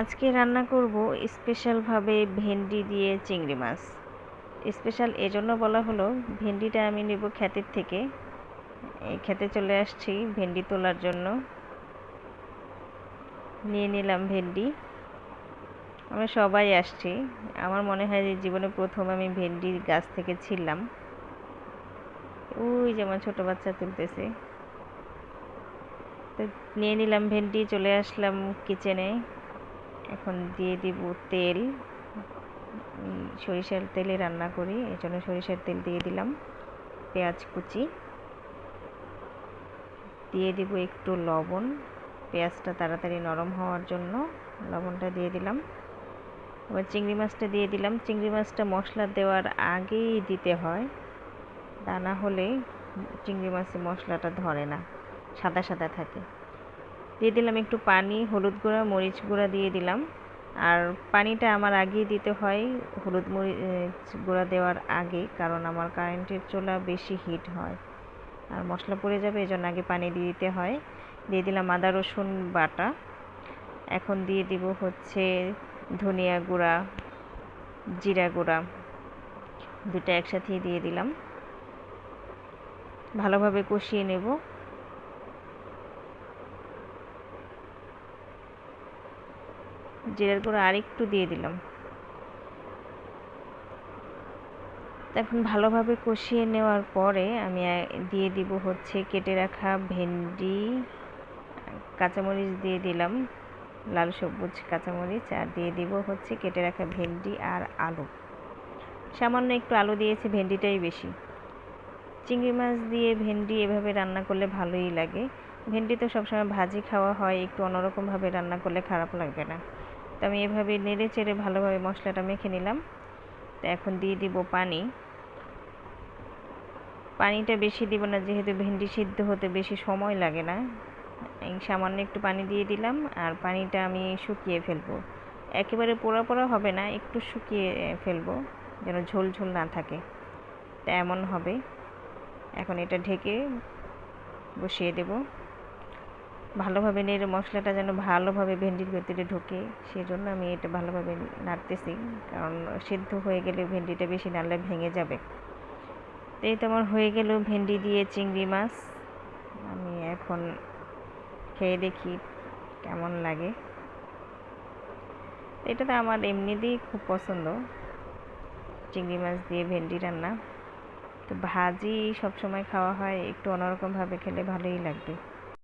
আজকে রান্না করব স্পেশাল ভাবে ভেন্ডি দিয়ে চিংড়ি মাছ। স্পেশাল এজন্য বলা হলো, ভেন্ডিটা আমি নেব ক্ষেতের থেকে। এই ক্ষেতে চলে আসছি ভেন্ডি তোলার জন্য। নিয়ে নিলাম ভেন্ডি। আমরা সবাই আসছি। আমার মনে হয় যে জীবনে প্রথম আমি ভেন্ডি গাছ থেকে ছিলাম। ওই যেমন ছোট বাচ্চা তুলতেছে। তো নিয়ে নিলাম ভেন্ডি, চলে আসলাম কিচেনে। এখন দিয়ে দিব তেল। সরিষার তেলে রান্না করি, এই জন্য সরিষার তেল দিয়ে দিলাম। পেঁয়াজ কুচি দিয়ে দিব, একটু লবণ, পেঁয়াজটা তাড়াতাড়ি নরম হওয়ার জন্য লবণটা দিয়ে দিলাম। এবার চিংড়ি মাছটা দিয়ে দিলাম। চিংড়ি মাছটা মশলা দেওয়ার আগেই দিতে হয়, তা না হলে চিংড়ি মাছে মশলাটা ধরে না, সাদা সাদা থাকে। দিয়ে দিলাম একটু পানি, হলুদ গুঁড়া, মরিচ গুঁড়া দিয়ে দিলাম। আর পানিটা আমার আগেই দিতে হয়, হলুদ মরিচ গুঁড়া দেওয়ার আগে, কারণ আমার কারেন্টের চুলা বেশি হিট হয় আর মশলা পড়ে যাবে, এই জন্য আগে পানি দিয়ে দিতে হয়। দিয়ে দিলাম আদা রসুন বাটা। এখন দিয়ে দিব হচ্ছে ধনিয়া গুঁড়া, জিরা গুঁড়া, দুটো একসাথেই দিয়ে দিলাম। ভালোভাবে কষিয়ে নেব। জিরার গুঁড়া আরেকটু দিয়ে দিলাম। এখন ভালোভাবে কষিয়ে নেওয়ার পরে আমি দিয়ে দিব হচ্ছে কেটে রাখা ভেন্ডি, কাঁচামরিচ দিয়ে দিলাম, লাল সবুজ কাঁচামরিচ, আর দিয়ে দিব হচ্ছে কেটে রাখা ভেন্ডি আর আলু। সামান্য একটু আলু দিয়েছি, ভেন্ডিটাই বেশি। চিংড়ি মাছ দিয়ে ভেন্ডি এভাবে রান্না করলে ভালোই লাগে। ভেন্ডি তো সবসময় ভাজি খাওয়া হয়, একটু অন্যরকমভাবে রান্না করলে খারাপ লাগবে না। তো আমি এভাবে নেড়ে চেড়ে ভালোভাবে মশলাটা মেখে নিলাম। তো এখন দিয়ে দিব পানি। পানিটা বেশি দিব না, যেহেতু ভেন্ডি সিদ্ধ হতে বেশি সময় লাগে না। এই সামান্য একটু পানি দিয়ে দিলাম, আর পানিটা আমি শুকিয়ে ফেলবো। একেবারে পোড়া পোড়া হবে না, একটু শুকিয়ে ফেলবো, যেন ঝোল ঝোল না থাকে, তা এমন হবে। এখন এটা ঢেকে বসিয়ে দেব। ভালোভাবে নেড়ে মশলাটা যেন ভালোভাবে ভেন্ডির ভেতরে ঢোকে, সেজন্য আমি এটা ভালোভাবে নাড়তেছি, কারণ সিদ্ধ হয়ে গেলে ভেন্ডিটা বেশি নাড়লে ভেঙে যাবে। তো এই তো আমার হয়ে গেল ভেন্ডি দিয়ে চিংড়ি মাছ। আমি এখন খেয়ে দেখি কেমন লাগে। এটা তো আমার এমনিতেই খুব পছন্দ, চিংড়ি মাছ দিয়ে ভেন্ডি রান্না। তো ভাজি সবসময় খাওয়া হয়, একটু অন্যরকমভাবে খেলে ভালোই লাগবে।